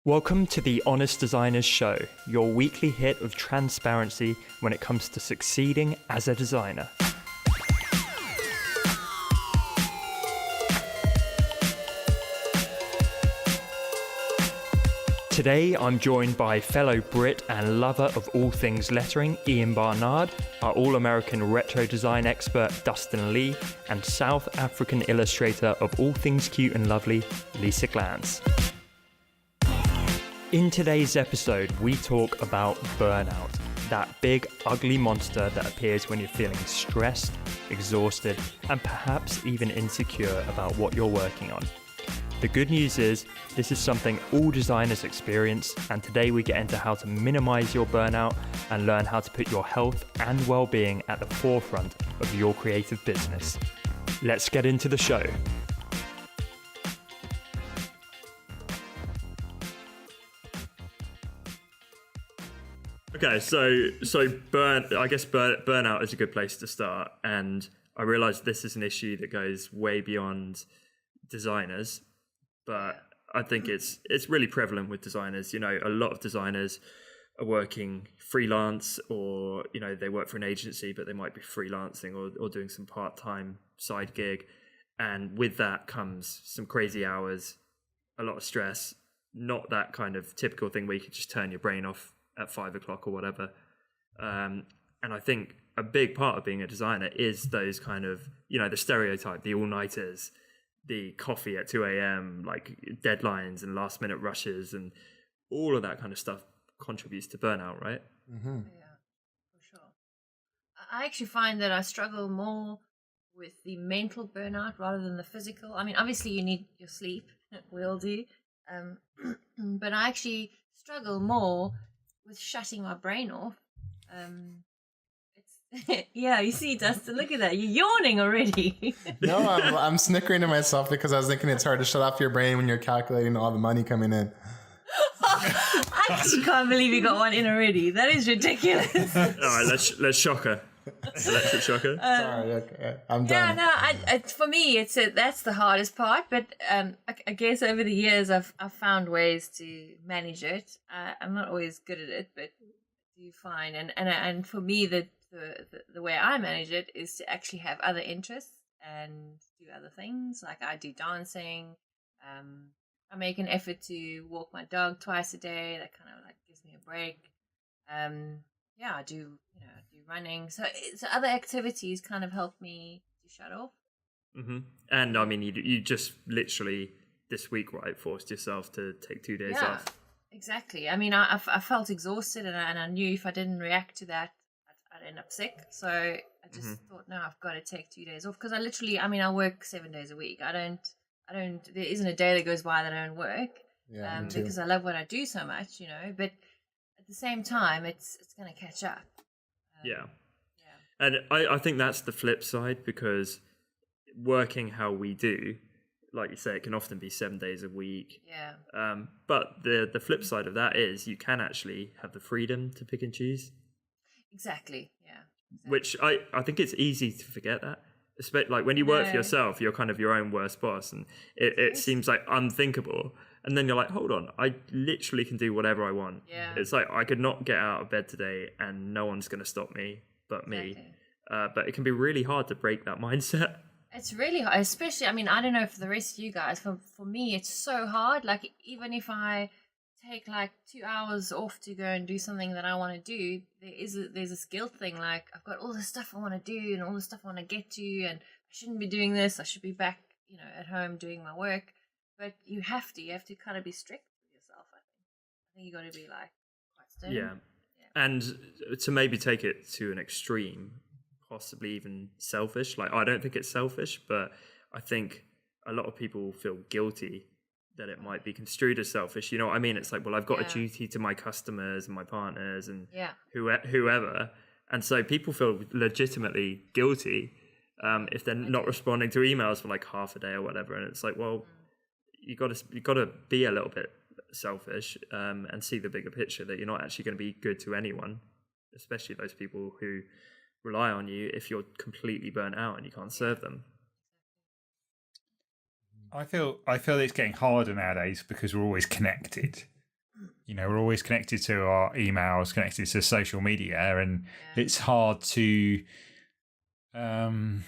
Welcome to the Honest Designers Show, your weekly hit of transparency when it comes to succeeding as a designer. Today I'm joined by fellow Brit and lover of all things lettering Ian Barnard, our all-American retro design expert Dustin Lee, and South African illustrator of all things cute and lovely Lisa Glantz. In today's episode, we talk about burnout, that big, ugly monster that appears when you're feeling stressed, exhausted, and perhaps even insecure about what you're working on. The good news is, this is something all designers experience, and today we get into how to minimize your burnout and learn how to put your health and well-being at the forefront of your creative business. Let's get into the show. Okay, so burnout is a good place to start, and I realise this is an issue that goes way beyond designers, but I think it's really prevalent with designers. You know, a lot of designers are working freelance, or you know, they work for an agency, but they might be freelancing or doing some part-time side gig, and with that comes some crazy hours, a lot of stress, not that kind of typical thing where you can just turn your brain off at 5 o'clock or whatever. And I think a big part of being a designer is those kind of, you know, the stereotype, the all-nighters, the coffee at 2 a.m., like deadlines and last minute rushes, and all of that kind of stuff contributes to burnout, right? Mm-hmm. Yeah, for sure. I actually find that I struggle more with the mental burnout rather than the physical. I mean, obviously you need your sleep, we all do. But I actually struggle more with shutting my brain off. Yeah, you see, Dustin, look at that. You're yawning already. No, I'm snickering to myself because I was thinking it's hard to shut off your brain when you're calculating all the money coming in. I actually can't believe you got one in already. That is ridiculous. All right, let's shock her. Electric shocker. Sorry, okay. I'm done. Yeah, no. For me, that's the hardest part. But I guess over the years, I've found ways to manage it. I'm not always good at it, but I do fine. And for me, the way I manage it is to actually have other interests and do other things. Like I do dancing. I make an effort to walk my dog twice a day. That kind of like gives me a break. Yeah, I do running. So other activities kind of help me to shut off. Mm-hmm. And I mean, you just literally this week, right, forced yourself to take 2 days off. Exactly. I mean, I felt exhausted, and I knew if I didn't react to that, I'd end up sick. So I just thought, no, I've got to take 2 days off, because I work 7 days a week. I don't. There isn't a day that goes by that I don't work. Yeah, because I love what I do so much, you know. But at the same time, it's going to catch up. Yeah. And I think that's the flip side, because working how we do, like you say, it can often be 7 days a week. Yeah. But the flip side of that is you can actually have the freedom to pick and choose. Exactly. Yeah. Exactly. Which I think it's easy to forget that. Especially like when you work for yourself, you're kind of your own worst boss, and it seems like unthinkable. And then you're like, hold on, I literally can do whatever I want. Yeah. It's like I could not get out of bed today and no one's going to stop me but me. But it can be really hard to break that mindset. It's really hard, especially, I mean, I don't know for the rest of you guys. For me, it's so hard. Like, even if I take like 2 hours off to go and do something that I want to do, there's this guilt thing. Like, I've got all this stuff I want to do and all this stuff I want to get to, and I shouldn't be doing this. I should be back, at home doing my work. But you have to kind of be strict with yourself, I think. I think you got to be like quite stern. Yeah. And to maybe take it to an extreme, possibly even selfish. Like, I don't think it's selfish, but I think a lot of people feel guilty that it might be construed as selfish. You know what I mean? It's like, well, I've got a duty to my customers and my partners and whoever. And so people feel legitimately guilty if they're not responding to emails for like half a day or whatever. And it's like, well, you got to be a little bit selfish and see the bigger picture, that you're not actually going to be good to anyone, especially those people who rely on you if you're completely burnt out and you can't serve them. I feel it's getting harder nowadays because we're always connected. we're always connected to our emails, connected to social media, and it's hard to, when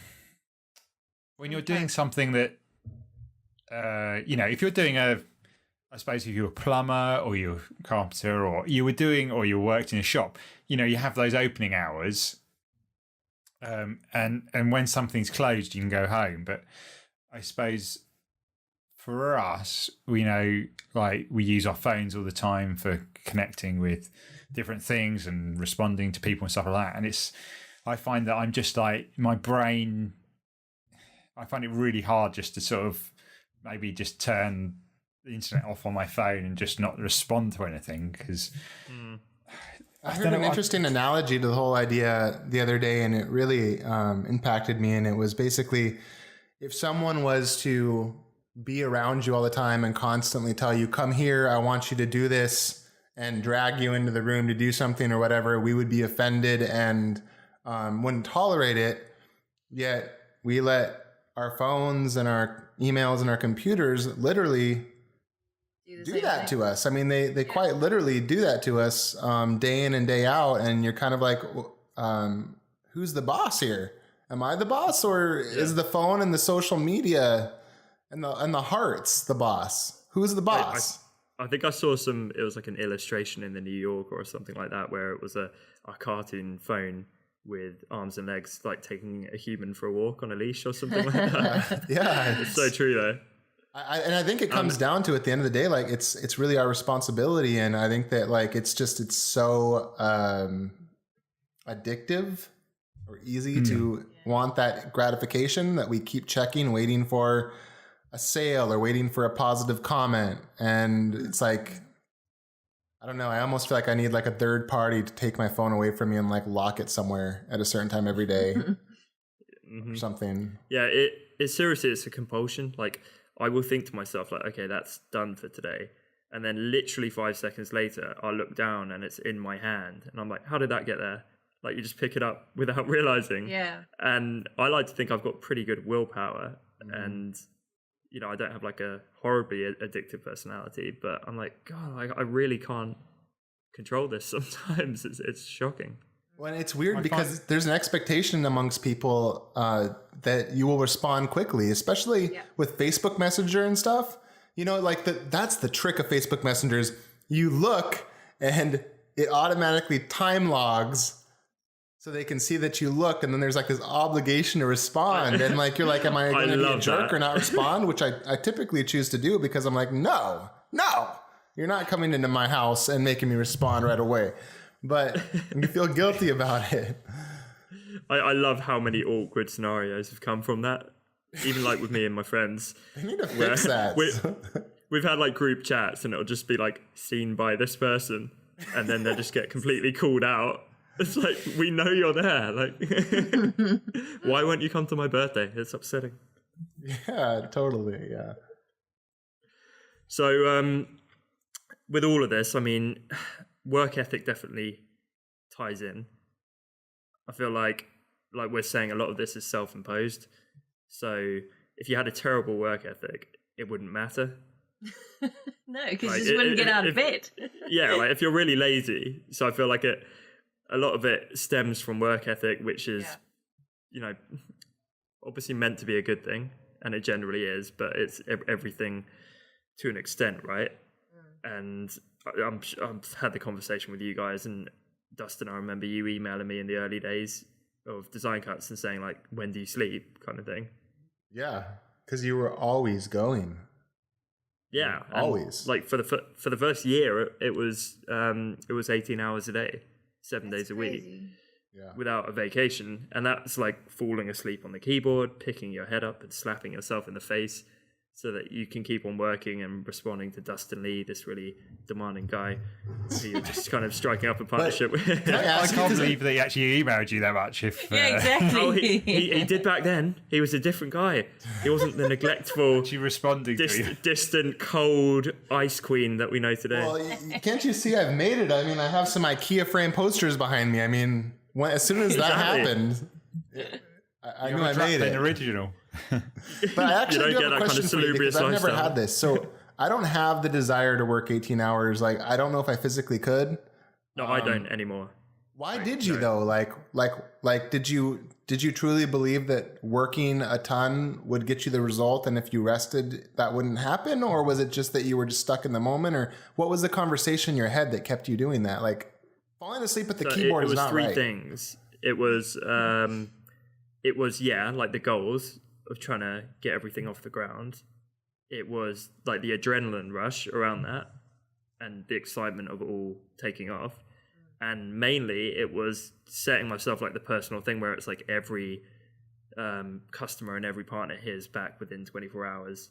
you're doing something that, if you're doing I suppose if you're a plumber or you're a carpenter or you worked in a shop, you have those opening hours. And when something's closed, you can go home. But I suppose for us, we use our phones all the time for connecting with different things and responding to people and stuff like that. And I find that I'm just like, my brain, I find it really hard just to sort of maybe just turn the internet off on my phone and just not respond to anything because... I heard an interesting analogy to the whole idea the other day, and it really impacted me. And it was basically, if someone was to be around you all the time and constantly tell you, come here, I want you to do this, and drag you into the room to do something or whatever, we would be offended and wouldn't tolerate it. Yet we let our phones and our emails and our computers literally do that to us. I mean, they quite literally do that to us day in and day out. And you're kind of like, who's the boss here? Am I the boss, or is the phone and the social media and the hearts the boss? Who's the boss? I think I saw it was like an illustration in the New Yorker or something like that, where it was a cartoon phone with arms and legs, like taking a human for a walk on a leash or something like that. Yeah. It's so true though. I think it comes down to, at the end of the day, like it's really our responsibility. And I think that like, it's so addictive or easy to want that gratification that we keep checking, waiting for a sale or waiting for a positive comment. And it's like, I don't know. I almost feel like I need like a third party to take my phone away from me and like lock it somewhere at a certain time every day or something. Yeah. It's seriously, it's a compulsion. Like, I will think to myself, like, okay, that's done for today. And then literally 5 seconds later, I'll look down and it's in my hand. And I'm like, how did that get there? Like, you just pick it up without realizing. Yeah. And I like to think I've got pretty good willpower. And, I don't have like a horribly addictive personality. But I'm like, God, I really can't control this sometimes. It's shocking. Well, it's weird because there's an expectation amongst people that you will respond quickly, especially with Facebook Messenger and stuff. That's the trick of Facebook Messengers. You look and it automatically time logs so they can see that you look, and then there's like this obligation to respond. And like, you're like, am I going to be a jerk or not respond? Which I typically choose to do because I'm like, no, you're not coming into my house and making me respond right away. But you feel guilty about it. I love how many awkward scenarios have come from that. Even like with me and my friends. They need to fix that. We've had like group chats and it'll just be like seen by this person. And then they just get completely called out. It's like, we know you're there. Like, why won't you come to my birthday? It's upsetting. Yeah, totally. Yeah. So with all of this, I mean, work ethic definitely ties in. I feel like we're saying, a lot of this is self-imposed. So if you had a terrible work ethic, it wouldn't matter. No, because you just wouldn't get out of bed. Yeah, like if you're really lazy. So I feel like a lot of it stems from work ethic, which is, obviously meant to be a good thing, and it generally is, but it's everything to an extent, right? And I've had the conversation with you guys, and Dustin, I remember you emailing me in the early days of Design Cuts and saying like, when do you sleep, kind of thing. Yeah, because you were always going. Yeah, always. Like for the first year, it was 18 hours a day, 7 days a week, without a vacation, and that's like falling asleep on the keyboard, picking your head up and slapping yourself in the face, so that you can keep on working and responding to Dustin Lee, this really demanding guy who you're just kind of striking up a partnership with. I can't believe that he actually emailed you that much. Exactly. Oh, he did back then. He was a different guy. He wasn't the neglectful, distant, cold ice queen that we know today. Well, can't you see I've made it? I mean, I have some IKEA frame posters behind me. I mean, as soon as that happened, I knew I made it. An original. But I actually do have a question for you, because I've never had this. So I don't have the desire to work 18 hours. Like, I don't know if I physically could. No, I don't anymore. Why did you though? Like, did you truly believe that working a ton would get you the result, and if you rested, that wouldn't happen? Or was it just that you were just stuck in the moment? Or what was the conversation in your head that kept you doing that? Like, falling asleep at the keyboard is not right. It was three things. It was like the goals of trying to get everything off the ground. It was like the adrenaline rush around that and the excitement of it all taking off. And mainly it was setting myself like the personal thing where it's like every customer and every partner hears back within 24 hours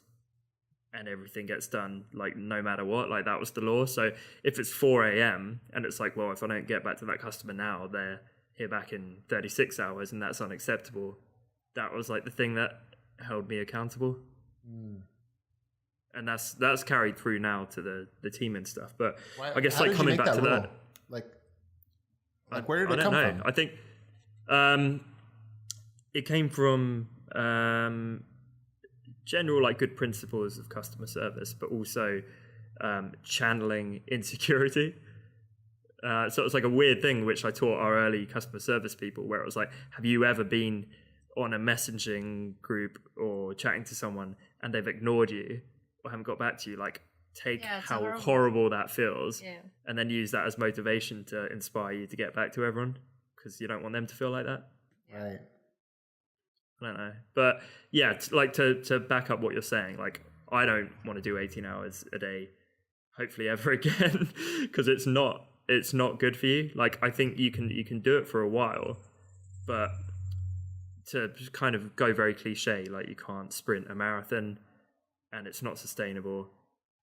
and everything gets done, like no matter what. Like that was the law. So if it's 4 a.m. and it's like, well, if I don't get back to that customer now, they're here back in 36 hours and that's unacceptable. That was like the thing that held me accountable. And that's carried through now to the team and stuff. But I guess like coming back to that, like where did it come from? I think it came from general like good principles of customer service, but also channeling insecurity. So it was like a weird thing which I taught our early customer service people, where it was like, have you ever been on a messaging group or chatting to someone and they've ignored you or haven't got back to you? Like, take how horrible that feels and then use that as motivation to inspire you to get back to everyone, because you don't want them to feel like that. Right. I don't know. But yeah, like to back up what you're saying, like I don't want to do 18 hours a day, hopefully ever again, because it's not good for you. Like I think you can do it for a while, but to kind of go very cliche, like you can't sprint a marathon and it's not sustainable.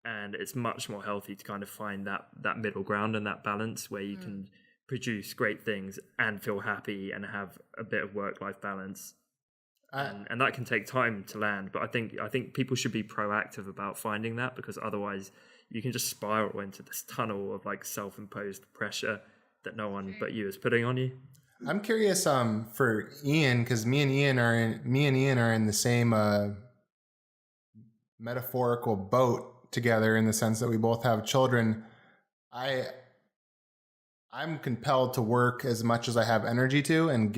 And it's much more healthy to kind of find that middle ground and that balance where you can produce great things and feel happy and have a bit of work-life balance. And that can take time to land. But I think people should be proactive about finding that, because otherwise you can just spiral into this tunnel of like self-imposed pressure that no one but you is putting on you. I'm curious for Ian, because me and Ian are in the same metaphorical boat together, in the sense that we both have children. I'm compelled to work as much as I have energy to, and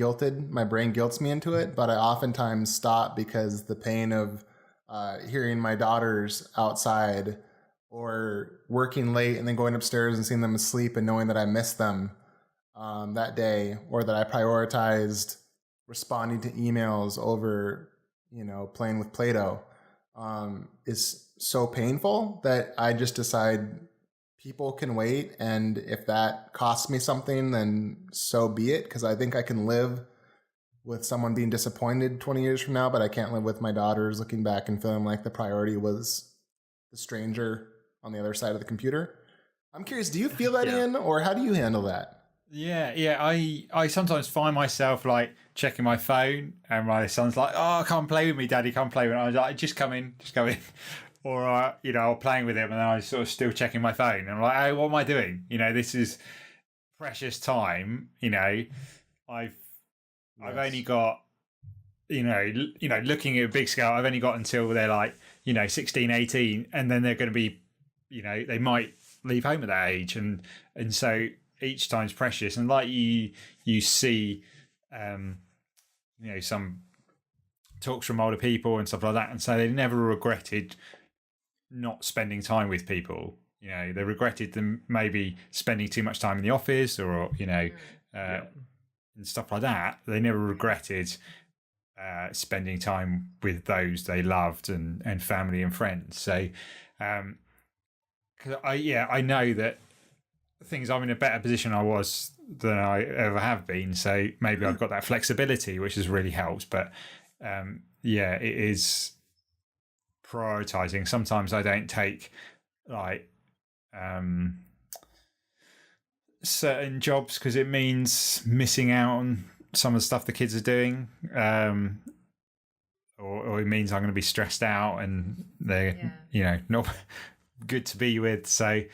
my brain guilts me into it, but I oftentimes stop because the pain of hearing my daughters outside, or working late and then going upstairs and seeing them asleep and knowing that I missed them that day, or that I prioritized responding to emails over, playing with Play-Doh, is so painful that I just decide people can wait. And if that costs me something, then so be it. Because I think I can live with someone being disappointed 20 years from now, but I can't live with my daughters looking back and feeling like the priority was the stranger on the other side of the computer. I'm curious, do you feel that, Ian, or how do you handle that? Yeah. I sometimes find myself like checking my phone, and my son's like, "Oh, come play with me, Daddy, come play with me." And I was like, "Just come in." Or I'm playing with him, and then I sort of still checking my phone, and I'm like, "Hey, what am I doing? This is precious time. I've only got, looking at a big scale, I've only got until they're like, 16, 18, and then they're going to be, they might leave home at that age, and so each time's precious. And like you see, some talks from older people and stuff like that, and so they never regretted not spending time with people. They regretted them maybe spending too much time in the office, or and stuff like that. They never regretted spending time with those they loved, and family and friends. So because I know that I'm in a better position than I ever have been, so maybe I've got that flexibility, which has really helped. But it is prioritizing. Sometimes I don't take like certain jobs because it means missing out on some of the stuff the kids are doing, or it means I'm going to be stressed out and they're not good to be with. So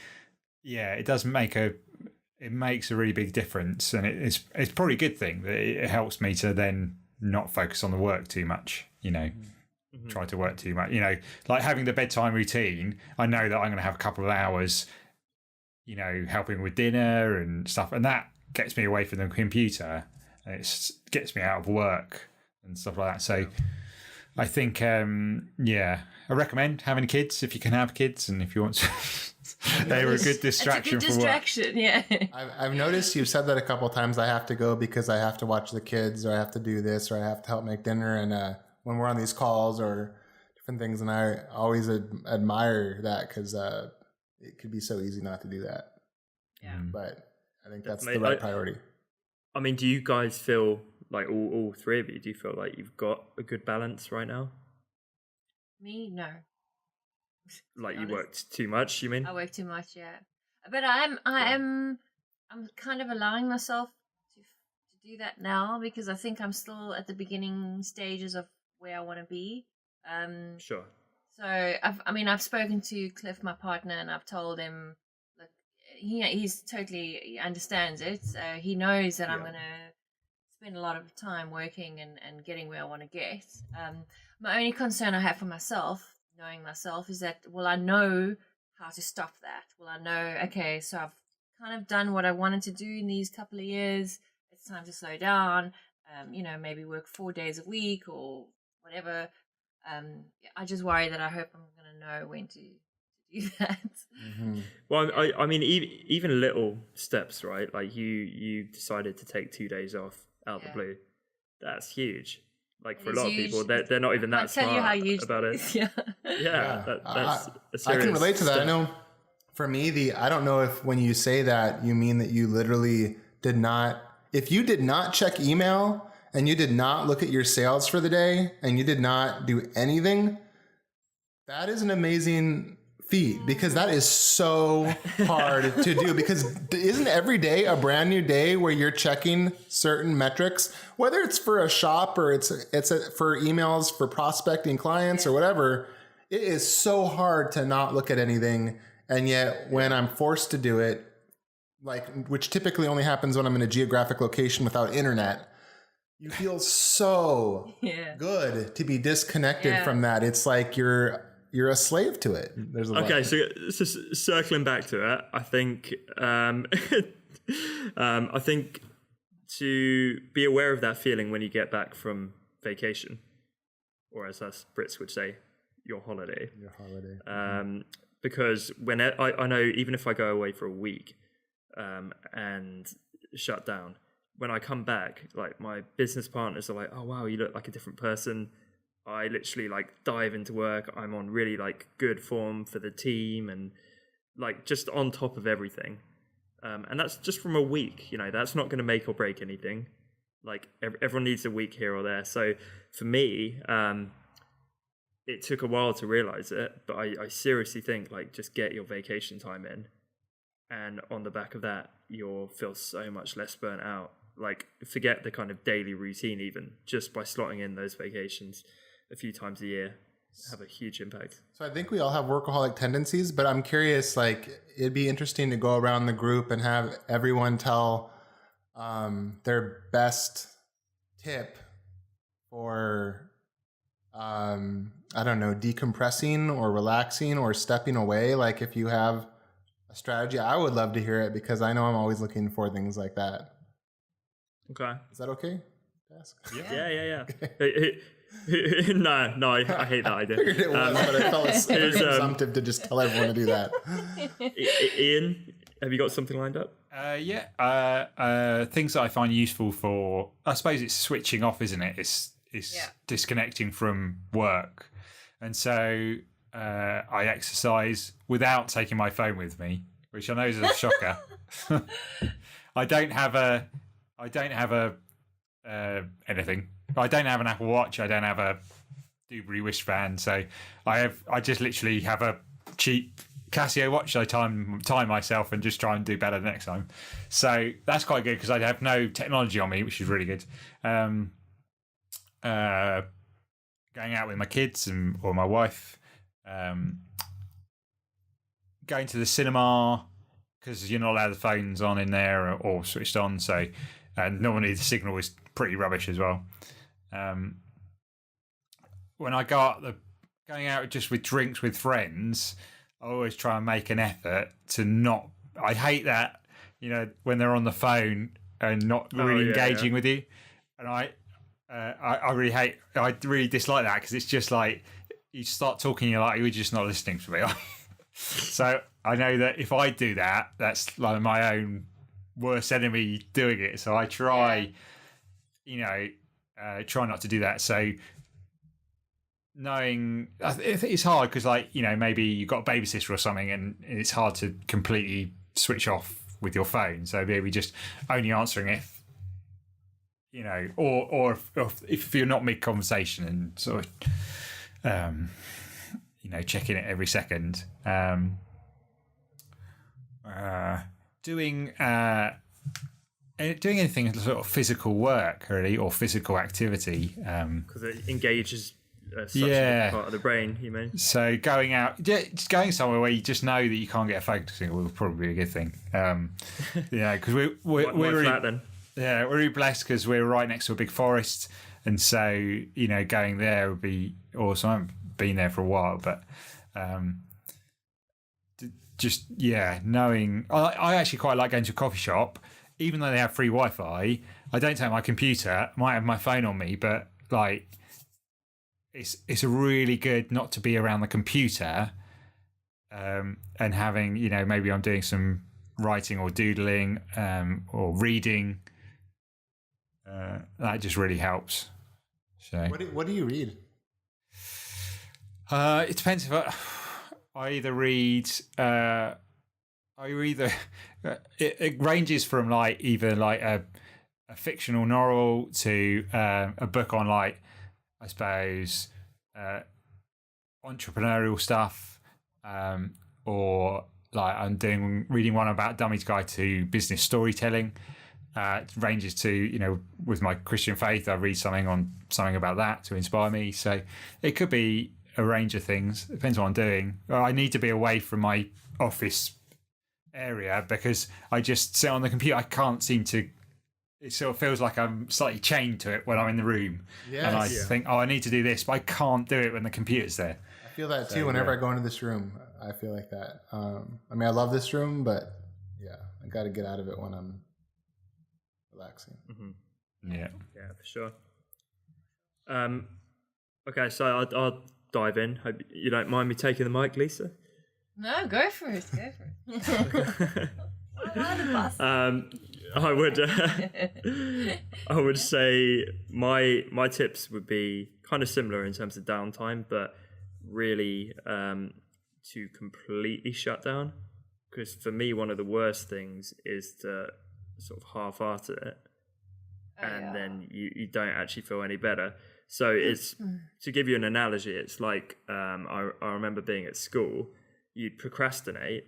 it makes a really big difference, and it's probably a good thing that it helps me to then not focus on the work too much. try to work too much. Like having the bedtime routine, I know that I'm going to have a couple of hours, helping with dinner and stuff, and that gets me away from the computer, and it gets me out of work and stuff like that. So I think, I recommend having kids if you can have kids, and if you want to. They were a good distraction. It's a good distraction, yeah. I've noticed you've said that a couple of times. I have to go because I have to watch the kids, or I have to do this, or I have to help make dinner. And when we're on these calls or different things, and I always admire that because it could be so easy not to do that. Yeah. But I think that's the right priority. I mean, do you guys feel like all three of you? Do you feel like you've got a good balance right now? Me, no. Like you worked too much, you mean? I work too much, yeah. But I'm kind of allowing myself to do that now because I think I'm still at the beginning stages of where I want to be. Sure. So I've spoken to Cliff, my partner, and I've told him, look, he understands it. So he knows that I'm gonna spend a lot of time working and getting where I want to get. My only concern I have for myself, knowing myself, is that will I know how to stop that? Will I know, okay, so I've kind of done what I wanted to do in these couple of years. It's time to slow down. Maybe work 4 days a week or whatever. I just worry that I hope I'm going to know when to do that. Mm-hmm. Well, I mean, even little steps, right? Like you decided to take 2 days off out of the blue. That's huge. Like for a lot of people, they're not even that smart about it. Yeah. That's a serious I can relate to that. step. I know for me, I don't know if when you say that, you mean that you literally if you did not check email and you did not look at your sales for the day and you did not do anything, that is an amazing feat because that is so hard to do because isn't every day a brand new day where you're checking certain metrics, whether it's for a shop or it's for emails for prospecting clients or whatever. It is so hard to not look at anything. And yet when I'm forced to do it, which typically only happens when I'm in a geographic location without internet, you feel so good to be disconnected from that. It's like you're a slave to it. There's okay, so circling back to it, I think I think to be aware of that feeling when you get back from vacation, or as us Brits would say, your holiday. Your holiday. Because when I know, even if I go away for a week and shut down, when I come back, like my business partners are like, "Oh wow, you look like a different person." I literally dive into work. I'm on really good form for the team and just on top of everything. And that's just from a week, that's not going to make or break anything. Everyone needs a week here or there. So for me, it took a while to realize it, but I seriously think just get your vacation time in. And on the back of that, you'll feel so much less burnt out. Forget the kind of daily routine even, just by slotting in those vacations a few times a year have a huge impact. So I think we all have workaholic tendencies, but I'm curious, it'd be interesting to go around the group and have everyone tell their best tip for, I don't know, decompressing or relaxing or stepping away. If you have a strategy, I would love to hear it because I know I'm always looking for things like that. Okay. Is that okay? Ask? Yeah. No, I hate that idea. I figured it was, but I felt it's presumptive to just tell everyone to do that. Ian, have you got something lined up? Things that I find useful for, I suppose it's switching off, isn't it? It's disconnecting from work. And so I exercise without taking my phone with me, which I know is a shocker. I don't have anything. I don't have an Apple Watch. I don't have a Dewberry wristband. So I just literally have a cheap Casio watch. I time myself and just try and do better next time. So that's quite good because I have no technology on me, which is really good. Going out with my kids or my wife. Going to the cinema because you're not allowed the phones on in there or switched on. So normally the signal is pretty rubbish as well. when I going out just with drinks with friends, I always try and make an effort to not. I hate that, when they're on the phone and not really engaging with you, and I really dislike that because it's just like you start talking, you're like, you're just not listening to me. So I know that if I do that, that's like my own worst enemy doing it. So I try, try not to do that. So knowing, I think it's hard because, like, maybe you've got a babysitter or something, and it's hard to completely switch off with your phone. So maybe just only answering if, or if you're not mid conversation and sort of, checking it every second. Doing anything sort of physical work, really, or physical activity. Because it engages such a part of the brain, you mean? So going out, just going somewhere where you just know that you can't get a focus will probably be a good thing. Because we're really flat, then. Yeah, we're really blessed because we're right next to a big forest, and so going there would be awesome. I haven't been there for a while, but knowing I actually quite like going to a coffee shop, even though they have free Wi-Fi. I don't take my computer. I might have my phone on me, but like. It's a really good not to be around the computer, and having maybe I'm doing some writing or doodling or reading. That just really helps. So what do you read? It depends if I either read. It ranges from like either like a fictional novel to a book on like. I suppose entrepreneurial stuff, or like I'm reading one about Dummy's Guide to Business Storytelling. It ranges to with my Christian faith, I read something about that to inspire me. So it could be a range of things. It depends what I'm doing. I need to be away from my office area because I just sit on the computer. I can't seem to. It sort of feels like I'm slightly chained to it when I'm in the room. Yes. And I think, I need to do this, but I can't do it when the computer's there. I feel that too whenever I go into this room. I feel like that. I love this room, but I got to get out of it when I'm relaxing. Mm-hmm. Yeah, for sure. Okay, so I'll dive in. Hope you don't mind me taking the mic, Lisa. No, go for it. I would say my tips would be kind of similar in terms of downtime, but really to completely shut down. Because for me, one of the worst things is to sort of half-heart it, then you don't actually feel any better. So it's to give you an analogy. It's like I remember being at school. You'd procrastinate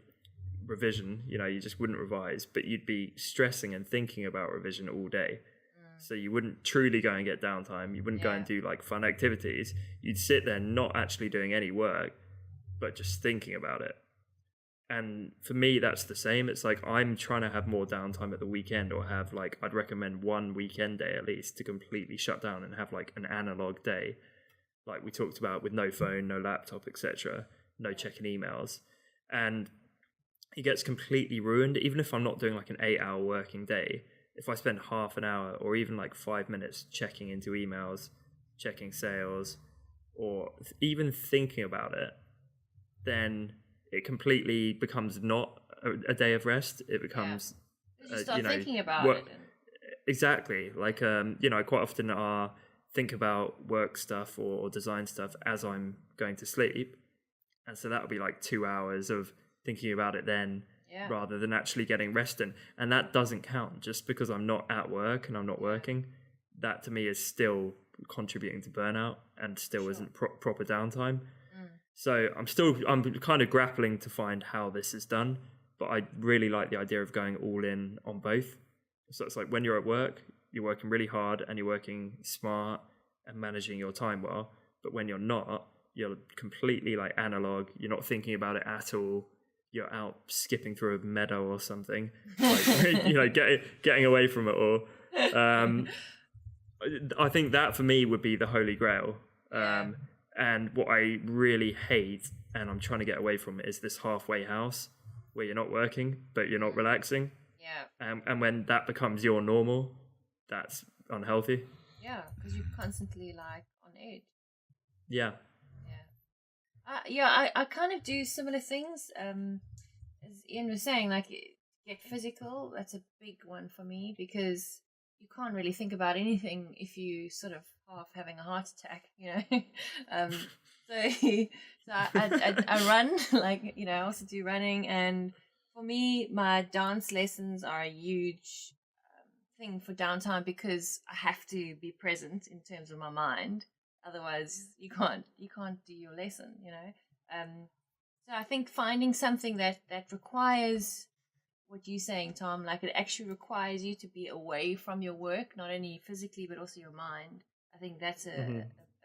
revision, you just wouldn't revise, but you'd be stressing and thinking about revision all day. So you wouldn't truly go and get downtime. You wouldn't go and do like fun activities. You'd sit there not actually doing any work, but just thinking about it. And for me, that's the same. It's like I'm trying to have more downtime at the weekend, or have like, I'd recommend one weekend day at least to completely shut down and have like an analog day, like we talked about, with no phone, no laptop, etc., no checking emails. And it gets completely ruined. Even if I'm not doing like an 8-hour working day, if I spend half an hour or even like 5 minutes checking into emails, checking sales, or even thinking about it, then it completely becomes not a day of rest. It becomes you start thinking about it. Exactly. Like I quite often think about work stuff or design stuff as I'm going to sleep, and so that would be like 2 hours of thinking about it then, rather than actually getting rest in. And that doesn't count. Just because I'm not at work and I'm not working, that to me is still contributing to burnout and still isn't proper downtime. So I'm kind of grappling to find how this is done, but I really like the idea of going all in on both. So it's like when you're at work, you're working really hard and you're working smart and managing your time well. But when you're not, you're completely like analog. You're not thinking about it at all. You're out skipping through a meadow or something, like, getting away from it all. I think that for me would be the holy grail. And what I really hate, and I'm trying to get away from it, is this halfway house where you're not working, but you're not relaxing. Yeah. And when that becomes your normal, that's unhealthy. Yeah, because you're constantly like on edge. Yeah. I kind of do similar things. As Ian was saying, like get physical. That's a big one for me because you can't really think about anything if you sort of half having a heart attack, you know. So I run, like, you know, I also do running, and for me, my dance lessons are a huge thing for downtime because I have to be present in terms of my mind. Otherwise, you can't do your lesson, you know. So I think finding something that requires what you're saying, Tom, like it actually requires you to be away from your work, not only physically but also your mind. I think that's a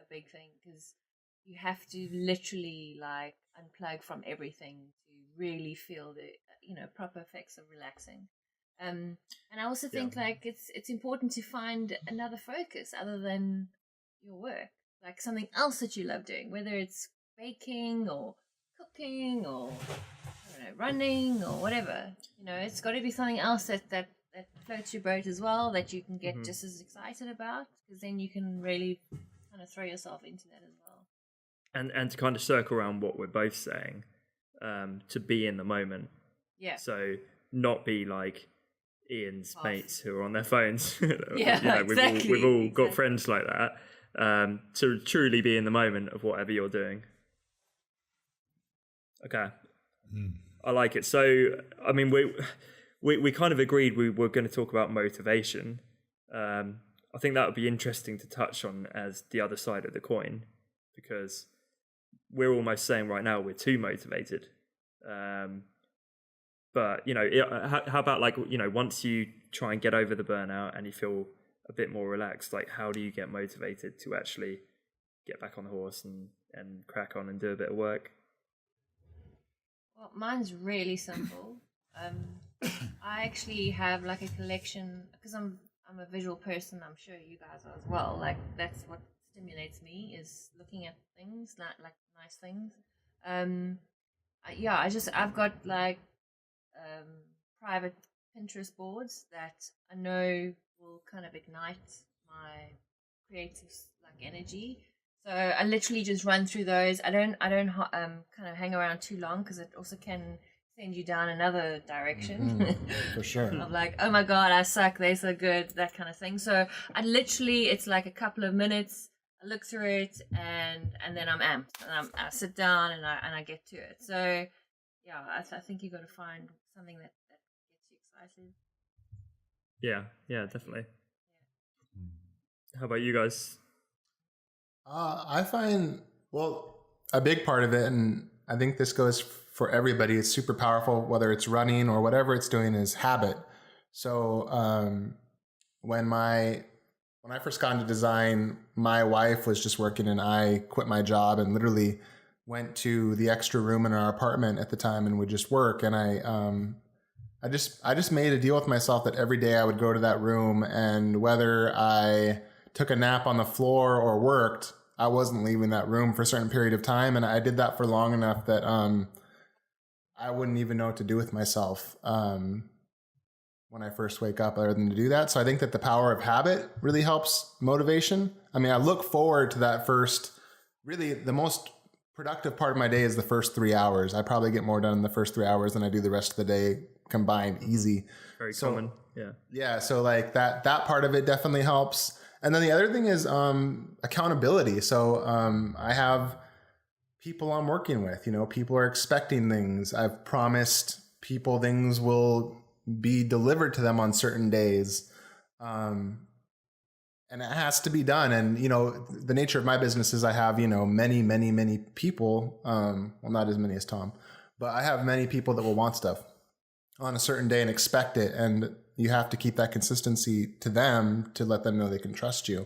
big thing because you have to literally like unplug from everything to really feel the, you know, proper effects of relaxing. And I also think like it's important to find another focus other than your work, like something else that you love doing, whether it's baking or cooking or I don't know, running or whatever. You know, it's got to be something else that floats your boat as well, that you can get just as excited about, because then you can really kind of throw yourself into that as well. And to kind of circle around what we're both saying, to be in the moment. Yeah. So not be like Ian's mates who are on their phones. Yeah, you know, exactly. We've all got friends like that. To truly be in the moment of whatever you're doing. Okay. I like it. So, I mean, we kind of agreed we were going to talk about motivation. I think that would be interesting to touch on as the other side of the coin, because we're almost saying right now we're too motivated. But, you know, how about like, you know, once you try and get over the burnout and you feel a bit more relaxed, like how do you get motivated to actually get back on the horse and crack on and do a bit of work? Well, mine's really simple. I actually have like a collection because I'm a visual person. I'm sure you guys are as well. Like that's what stimulates me is looking at things like nice things. I've got like private Pinterest boards that I know will kind of ignite my creative like energy. So I literally just run through those. I don't kind of hang around too long because it also can send you down another direction. For sure. Of like, oh my god, I suck. They're so good, that kind of thing. So it's like a couple of minutes. I look through it and then I'm amped and I sit down and I get to it. So yeah, I think you got to find something that gets you excited. Yeah, definitely. Yeah. How about you guys? I find, well, a big part of it, and I think this goes for everybody, it's super powerful, whether it's running or whatever it's doing, is habit. So when I first got into design, my wife was just working and I quit my job and literally went to the extra room in our apartment at the time and would just work. And I just made a deal with myself that every day I would go to that room, and whether I took a nap on the floor or worked, I wasn't leaving that room for a certain period of time. And I did that for long enough that I wouldn't even know what to do with myself when I first wake up other than to do that. So I think that the power of habit really helps motivation. I mean, I look forward to that really the most productive part of my day is the first 3 hours. I probably get more done in the first 3 hours than I do the rest of the day combined, easy. Very common. Yeah. So like that part of it definitely helps. And then the other thing is accountability. So I have people I'm working with, you know, people are expecting things. I've promised people things will be delivered to them on certain days. And it has to be done. And, you know, the nature of my business is I have, you know, many, many, many people, well, not as many as Tom, but I have many people that will want stuff on a certain day and expect it. And you have to keep that consistency to them to let them know they can trust you.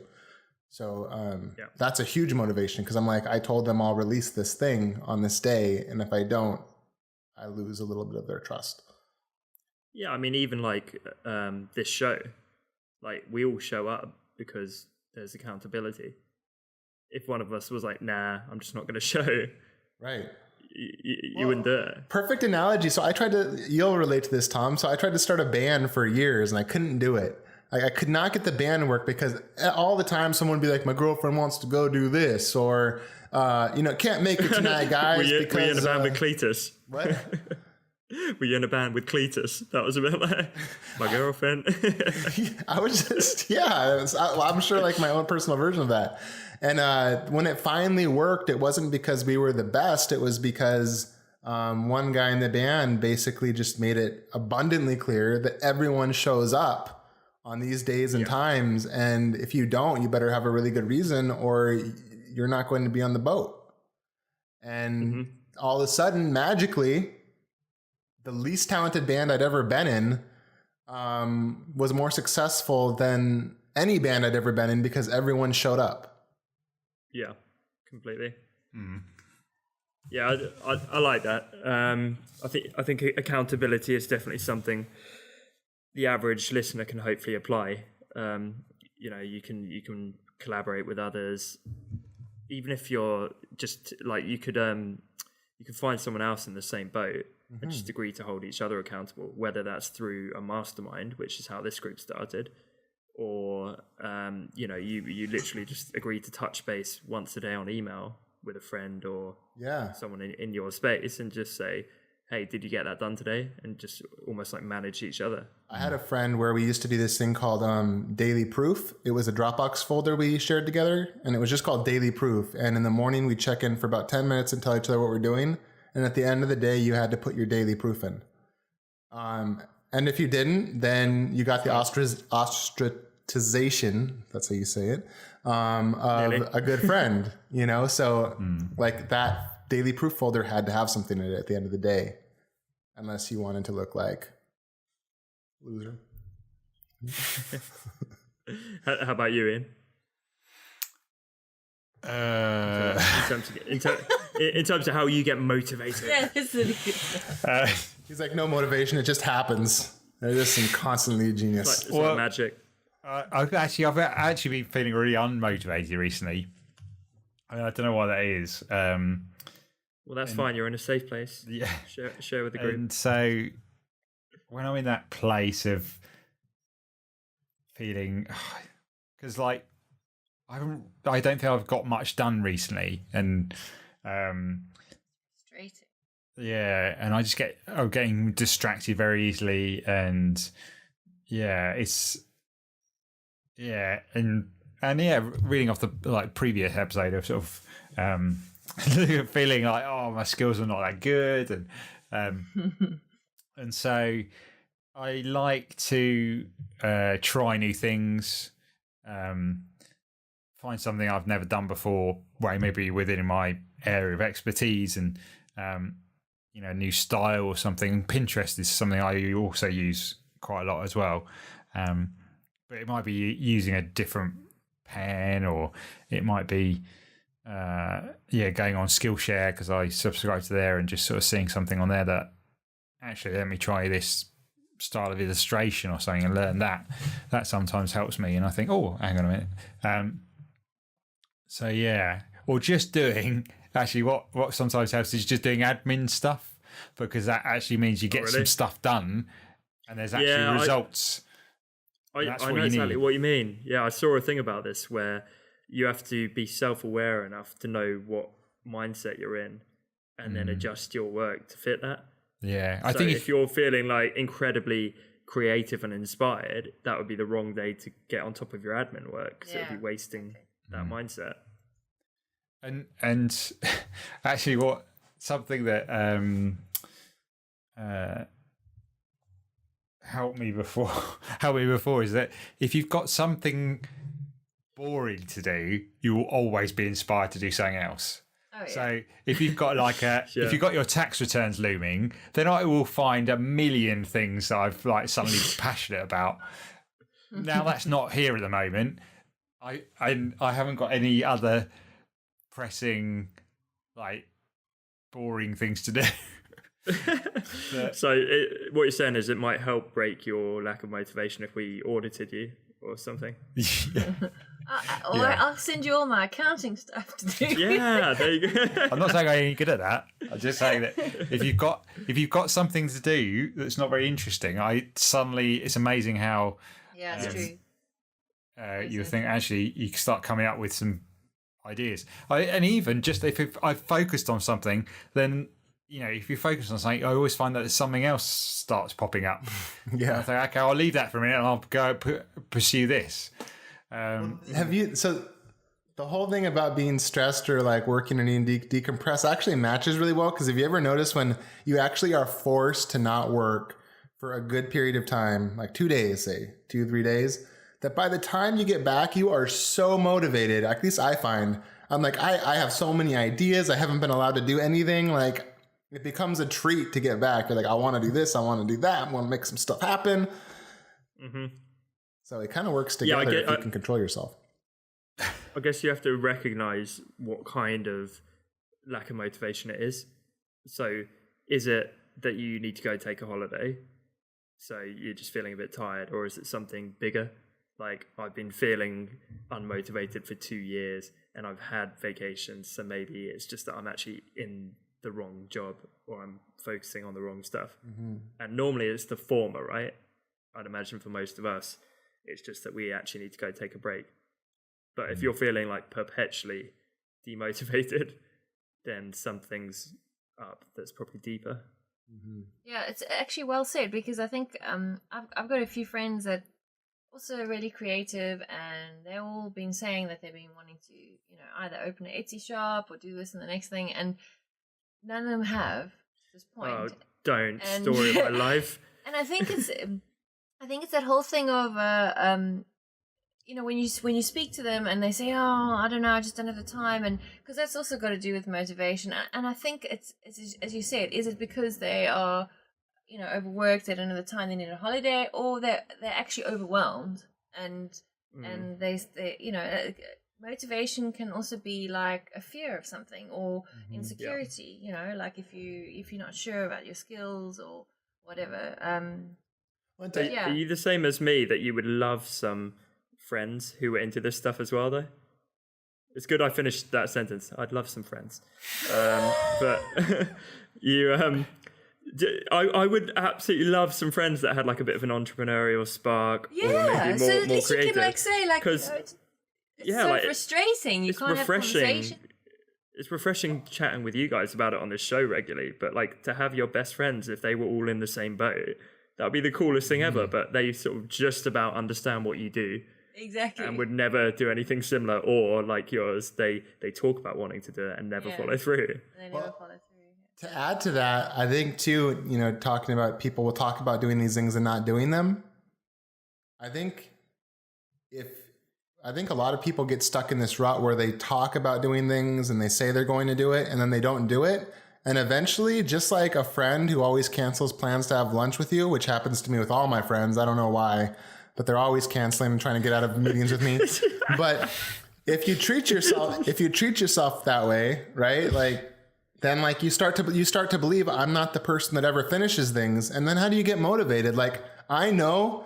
So that's a huge motivation, because I'm like, I told them I'll release this thing on this day, and if I don't, I lose a little bit of their trust. Yeah, I mean, even like this show, like we all show up because there's accountability. if one of us was like, nah, I'm just not going to show, Right. you wouldn't do it. Perfect analogy. So you'll relate to this, Tom. So I tried to start a band for years and I couldn't do it. I could not get the band to work because all the time someone would be like, my girlfriend wants to go do this, or, can't make it tonight, guys. Were you in a band with because Cletus? what? Were you in a band with Cletus? That was a bit like my girlfriend. I was just, I'm sure like my own personal version of that. And when it finally worked, it wasn't because we were the best. It was because one guy in the band basically just made it abundantly clear that everyone shows up on these days and times. And if you don't, you better have a really good reason or you're not going to be on the boat. And all of a sudden, magically, the least talented band I'd ever been in was more successful than any band I'd ever been in because everyone showed up. Yeah, completely. Yeah, I like that. I think accountability is definitely something the average listener can hopefully apply. You can collaborate with others, even if you're just like you could find someone else in the same boat and just agree to hold each other accountable, whether that's through a mastermind, which is how this group started, or you literally just agree to touch base once a day on email with a friend or someone in your space and just say, hey, did you get that done today? And just almost like manage each other. I had a friend where we used to do this thing called Daily Proof. It was a Dropbox folder we shared together, and it was just called Daily Proof. And in the morning, we check in for about 10 minutes and tell each other what we're doing. And at the end of the day, you had to put your daily proof in. And if you didn't, then you got the ostracization, that's how you say it, of a good friend, So like that daily proof folder had to have something in it at the end of the day, unless you wanted to look like loser. How about you, Ian? In terms of how you get motivated. Yeah, this is He's like, no motivation, it just happens. They're just some constantly genius. It's like magic. I've actually been feeling really unmotivated recently. I don't know why that is. Well, that's fine. You're in a safe place. Yeah. Share with the group. And so when I'm in that place of feeling, because like I don't think I've got much done recently, and frustrating. Yeah, and I just getting distracted very easily, and reading off the previous episode of sort of feeling like, oh, my skills are not that good, and so I like to try new things, find something I've never done before, maybe within my area of expertise, and a new style or something. Pinterest is something I also use quite a lot as well, but it might be using a different pen, or it might be going on Skillshare because I subscribe to there, and just sort of seeing something on there that actually, let me try this style of illustration or something and learn that. That sometimes helps me, and I think, oh, hang on a minute. Or just doing, actually what sometimes helps is just doing admin stuff, because that actually means you get some stuff done and there's actually results. I know exactly what you mean. Yeah, I saw a thing about this where you have to be self-aware enough to know what mindset you're in and then adjust your work to fit that. Yeah, I think if you're feeling like incredibly creative and inspired, that would be the wrong day to get on top of your admin work, because it would be wasting that mindset. And actually, something that helped me before is that if you've got something boring to do, you will always be inspired to do something else. Oh, yeah. So if you've got if you've got your tax returns looming, then I will find a million things that I've suddenly passionate about. Now that's not here at the moment. I haven't got any other pressing boring things to do. So what you're saying is it might help break your lack of motivation if we audited you or something. Or I'll send you all my accounting stuff to do. Yeah, there you go. I'm not saying I ain't good at that. I'm just saying that if you've got something to do that's not very interesting, it's amazing how Yeah, it's true. you think actually you can start coming up with some ideas. And even just if I've focused on something, then if you focus on something, I always find that something else starts popping up. Yeah. I think, okay, I'll leave that for a minute and I'll go pursue this. So the whole thing about being stressed or like working or needing to decompress actually matches really well, because have you ever noticed when you actually are forced to not work for a good period of time, like 2 days, say 2-3 days, that by the time you get back, you are so motivated. At least I find I'm like, I have so many ideas. I haven't been allowed to do anything. Like it becomes a treat to get back. You're like, I want to do this. I want to do that. I want to make some stuff happen. Mm-hmm. So it kind of works together if you can control yourself. I guess you have to recognize what kind of lack of motivation it is. So is it that you need to go take a holiday? So you're just feeling a bit tired, or is it something bigger? Like I've been feeling unmotivated for 2 years and I've had vacations. So maybe it's just that I'm actually in the wrong job or I'm focusing on the wrong stuff. Mm-hmm. And normally it's the former, right? I'd imagine for most of us. It's just that we actually need to go take a break. But if you're feeling like perpetually demotivated, then something's up that's probably deeper. Mm-hmm. Yeah, it's actually well said, because I think I've got a few friends that also really creative, and they've all been saying that they've been wanting to, either open an Etsy shop or do this and the next thing, and none of them have at this point. Oh, don't. Story of my life. And I think it's that whole thing of when you speak to them and they say, oh, I don't know, I just don't have the time, and because that's also got to do with motivation. And I think it's as you said, is it because they are overworked, they don't have the time, they need a holiday, or they're actually overwhelmed, and they motivation can also be like a fear of something or insecurity. Like if you're not sure about your skills or whatever. Are you the same as me, that you would love some friends who were into this stuff as well, though? It's good I finished that sentence. I'd love some friends. But you, I would absolutely love some friends that had like a bit of an entrepreneurial spark, or maybe so at more least creative. You can like say like, it's so frustrating. You can't have conversation. It's refreshing chatting with you guys about it on this show regularly, but like to have your best friends, if they were all in the same boat, that would be the coolest thing ever. But they sort of just about understand what you do. Exactly. And would never do anything similar, or like yours, they talk about wanting to do it and never follow through. They never follow through. To add to that, I think too, talking about people will talk about doing these things and not doing them. I think a lot of people get stuck in this rut where they talk about doing things and they say they're going to do it and then they don't do it. And eventually, just like a friend who always cancels plans to have lunch with you, which happens to me with all my friends, I don't know why, but they're always canceling and trying to get out of meetings with me. But if you treat yourself that way, right? Like, then like you start to believe I'm not the person that ever finishes things. And then how do you get motivated? Like, I know,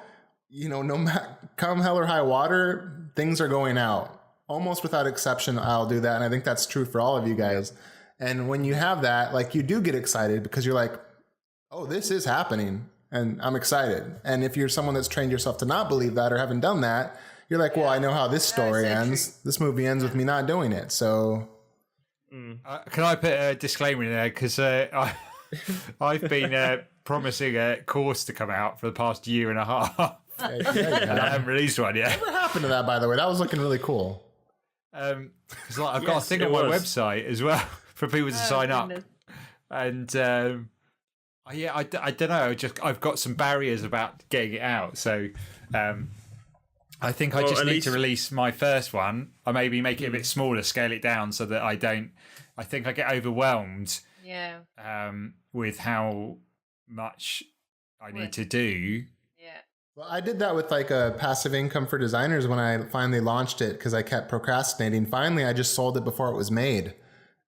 no matter come hell or high water, things are going out. Almost without exception, I'll do that. And I think that's true for all of you guys. And when you have that, like, you do get excited because you're like, oh, this is happening and I'm excited. And if you're someone that's trained yourself to not believe that or haven't done that, you're like, well, I know how this story ends. True. This movie ends with me not doing it. So can I put a disclaimer in there? Because I've been promising a course to come out for the past year and a half. And I haven't released one yet. What happened to that, by the way? That was looking really cool. It's like I've got a thing on my website as well for people to sign up. And I don't know. I've got some barriers about getting it out. So I think I just need to release my first one. I maybe make it a bit smaller, scale it down so that I don't. I think I get overwhelmed. Yeah. With how much I need to do. Yeah. Well, I did that with like a passive income for designers when I finally launched it because I kept procrastinating. Finally, I just sold it before it was made.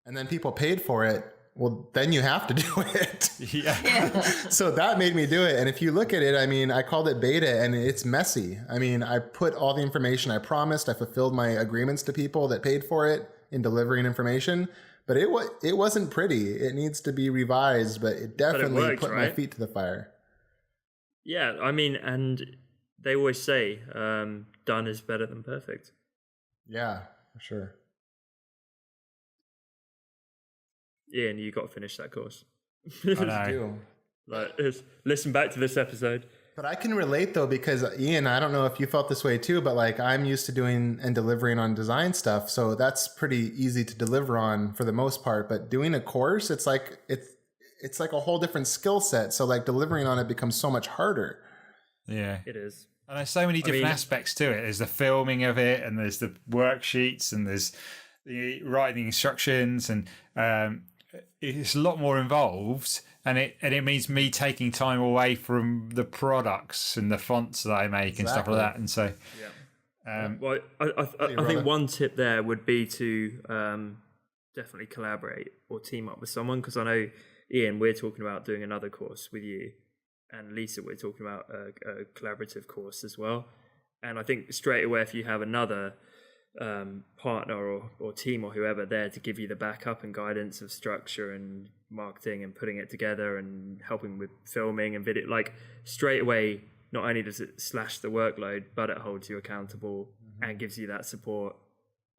And then people paid for it. well, then you have to do it. Yeah. So that made me do it. And if you look at it, I mean, I called it beta and it's messy. I mean, I put all the information I promised. I fulfilled my agreements to people that paid for it in delivering information. But it wasn't pretty. It needs to be revised, but it definitely put my feet to the fire. Yeah, I mean, and they always say done is better than perfect. Yeah, for sure. Ian, you got to finish that course. I know. Listen back to this episode. But I can relate though, because Ian, I don't know if you felt this way too, but like I'm used to doing and delivering on design stuff. So that's pretty easy to deliver on for the most part. But doing a course, it's like a whole different skill set. So like delivering on it becomes so much harder. Yeah, it is. And there's so many different aspects to it. There's the filming of it, and there's the worksheets, and there's the writing instructions, and it's a lot more involved. And it means me taking time away from the products and the fonts that I make and stuff like that. And so, well, I think one tip there would be to definitely collaborate or team up with someone, because I know, Ian, we're talking about doing another course with you, and Lisa, we're talking about a collaborative course as well. And I think straight away, if you have another partner or team or whoever there to give you the backup and guidance of structure and marketing and putting it together and helping with filming and video, like straight away, not only does it slash the workload, but it holds you accountable and gives you that support,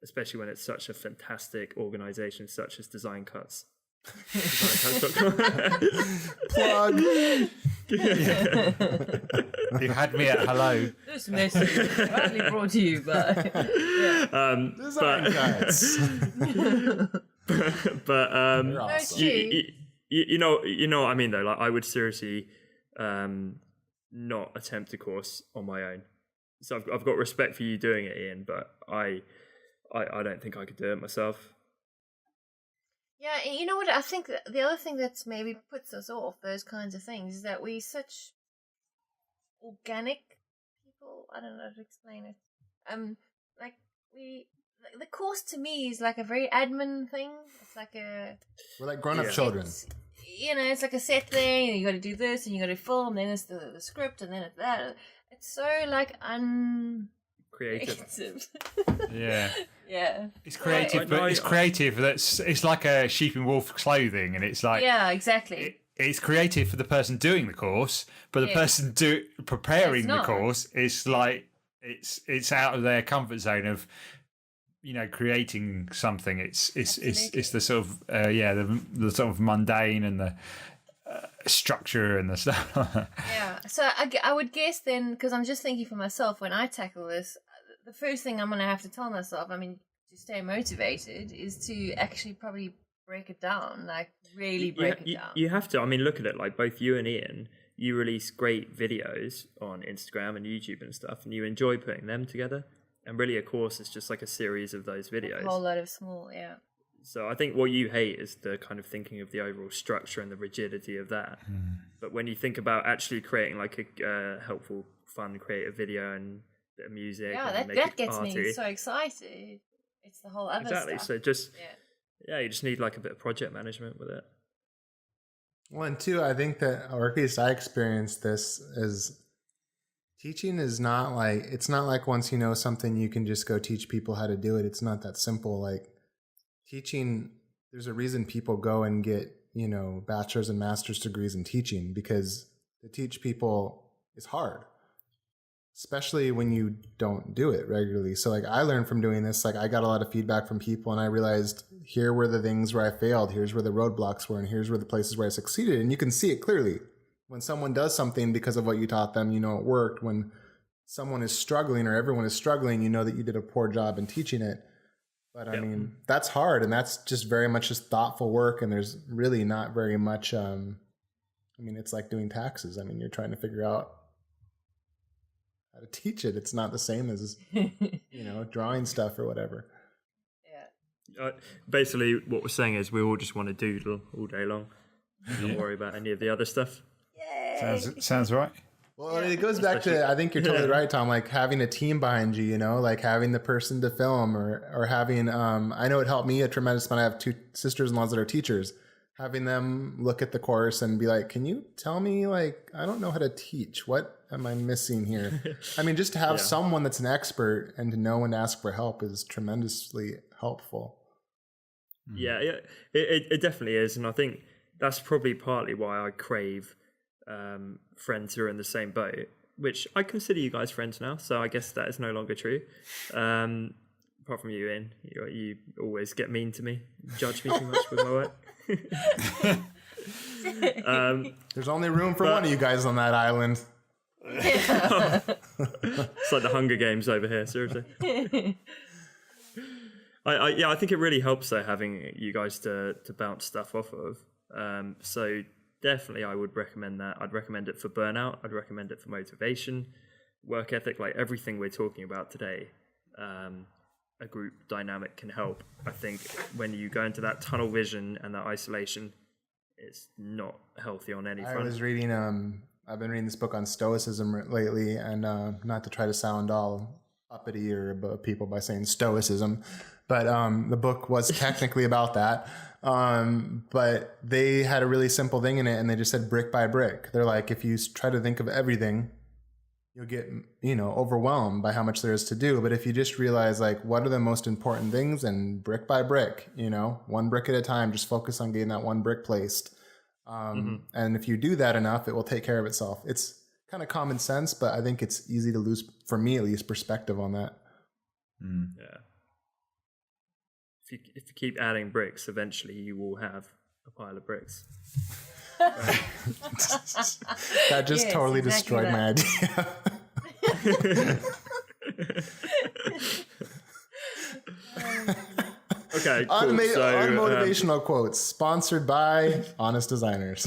especially when it's such a fantastic organization such as Design Cuts. Plug. You had me at hello. This message is proudly brought to you by Design Cuts. But awesome. you know what I mean though. Like I would seriously not attempt a course on my own. So I've got respect for you doing it, Ian, but I don't think I could do it myself. Yeah, you know what? I think the other thing that's maybe puts us off those kinds of things is that we're such organic people. I don't know how to explain it. Like the course to me is like a very admin thing. It's like we're like grown-up children. It's like a set thing, and you got to do this, and you got to film. Then it's the script, and then it's that. It's so like creative. Yeah. Yeah. It's creative, but it's creative. It's like a sheep in wolf clothing, and it's like exactly. It's creative for the person doing the course, but the person preparing the course is like it's out of their comfort zone of creating something. It's the sort of the sort of mundane and the structure and the stuff. Yeah. So I would guess then, because I'm just thinking for myself when I tackle this, the first thing I'm going to have to tell myself, to stay motivated, is to actually probably break it down, like really break it down. You have to. Look at it, like both you and Ian, you release great videos on Instagram and YouTube and stuff, and you enjoy putting them together. And really a course is just like a series of those videos. A whole lot of small, yeah. So I think what you hate is the kind of thinking of the overall structure and the rigidity of that. But when you think about actually creating like a helpful, fun, creative video and bit of music, that gets me so excited. It's the whole other stuff. So just you just need like a bit of project management with it. Well, and two, I think that, or at least I experienced this, is teaching is not like, it's not like once you know something you can just go teach people how to do it. It's not that simple. Like teaching, there's a reason people go and get bachelor's and master's degrees in teaching, because to teach people is hard, especially when you don't do it regularly. So like I learned from doing this, like I got a lot of feedback from people, and I realized here were the things where I failed, here's where the roadblocks were, and here's where the places where I succeeded. And you can see it clearly when someone does something because of what you taught them, it worked. When someone is struggling or everyone is struggling, that you did a poor job in teaching it. But that's hard, and that's just very much just thoughtful work, and there's really not very much it's like doing taxes. You're trying to figure out how to teach it. It's not the same as drawing stuff or whatever. Basically what we're saying is we all just want to doodle all day long. Don't worry about any of the other stuff. Sounds right. Well, it goes back to, I think you're totally right, Tom, like having a team behind you, like having the person to film or having, I know it helped me a tremendous amount. I have two sisters-in-laws that are teachers. having them look at the course and be like, can you tell me, like, I don't know how to teach. What am I missing here? I mean, just to have someone that's an expert and to know when to ask for help is tremendously helpful. Yeah, it definitely is. And I think that's probably partly why I crave friends who are in the same boat, which I consider you guys friends now. So I guess that is no longer true. Apart from you, Ian, you always get mean to me, judge me too much with my work. There's only room for one of you guys on that island. It's like the Hunger Games over here, seriously. I think it really helps though having you guys to bounce stuff off of. So definitely I would recommend that. I'd recommend it for burnout. I'd recommend it for motivation, work ethic, like everything we're talking about today. A group dynamic can help. I think when you go into that tunnel vision and that isolation, it's not healthy on any front. I was reading, I've been reading this book on Stoicism lately, and not to try to sound all uppity or above people by saying Stoicism, but the book was technically about that. But they had a really simple thing in it, and they just said brick by brick. They're like, if you try to think of everything, you'll get, overwhelmed by how much there is to do. But if you just realize, like, what are the most important things, and brick by brick, one brick at a time, just focus on getting that one brick placed. And if you do that enough, it will take care of itself. It's kind of common sense, but I think it's easy to lose, for me at least, perspective on that. Yeah. If you keep adding bricks, eventually you will have a pile of bricks. That just totally destroyed my idea. Okay, cool. Unmotivational quotes sponsored by Honest Designers.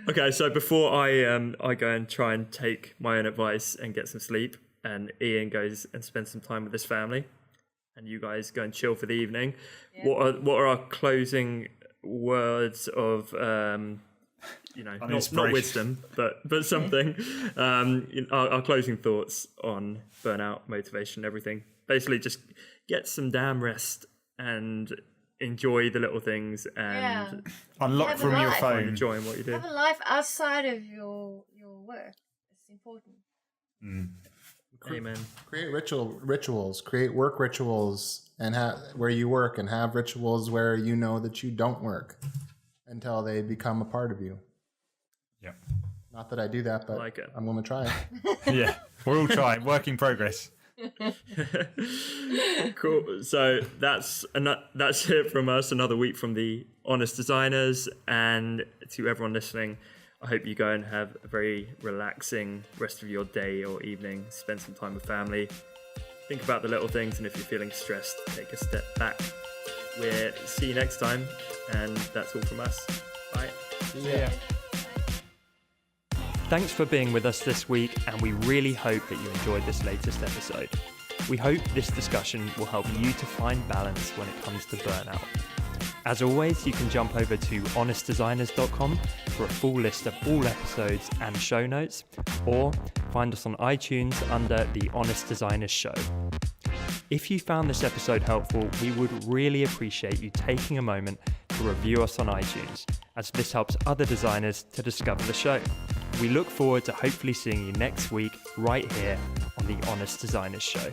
Okay, so before I go and try and take my own advice and get some sleep, and Ian goes and spends some time with his family, and you guys go and chill for the evening, what are our closing words of not wisdom, but something, our closing thoughts on burnout, motivation, everything? Basically just get some damn rest and enjoy the little things and unlock from your phone, enjoying what you do. Have a life outside of your work. It's important. Amen. Create rituals, create work rituals, and where you work, and have rituals where you know that you don't work until they become a part of you. Yeah. Not that I do that, but like it. I'm going to try it. Yeah, we're all trying. Work in progress. Cool. So that's it from us. Another week from the Honest Designers, and to everyone listening, I hope you go and have a very relaxing rest of your day or evening. Spend some time with family. Think about the little things, and if you're feeling stressed, take a step back. We'll see you next time, and that's all from us. Bye. Yeah. Thanks for being with us this week, and we really hope that you enjoyed this latest episode. We hope this discussion will help you to find balance when it comes to burnout. As always, you can jump over to honestdesigners.com for a full list of all episodes and show notes, or find us on iTunes under The Honest Designers Show. If you found this episode helpful, we would really appreciate you taking a moment to review us on iTunes, as this helps other designers to discover the show. We look forward to hopefully seeing you next week right here on The Honest Designers Show.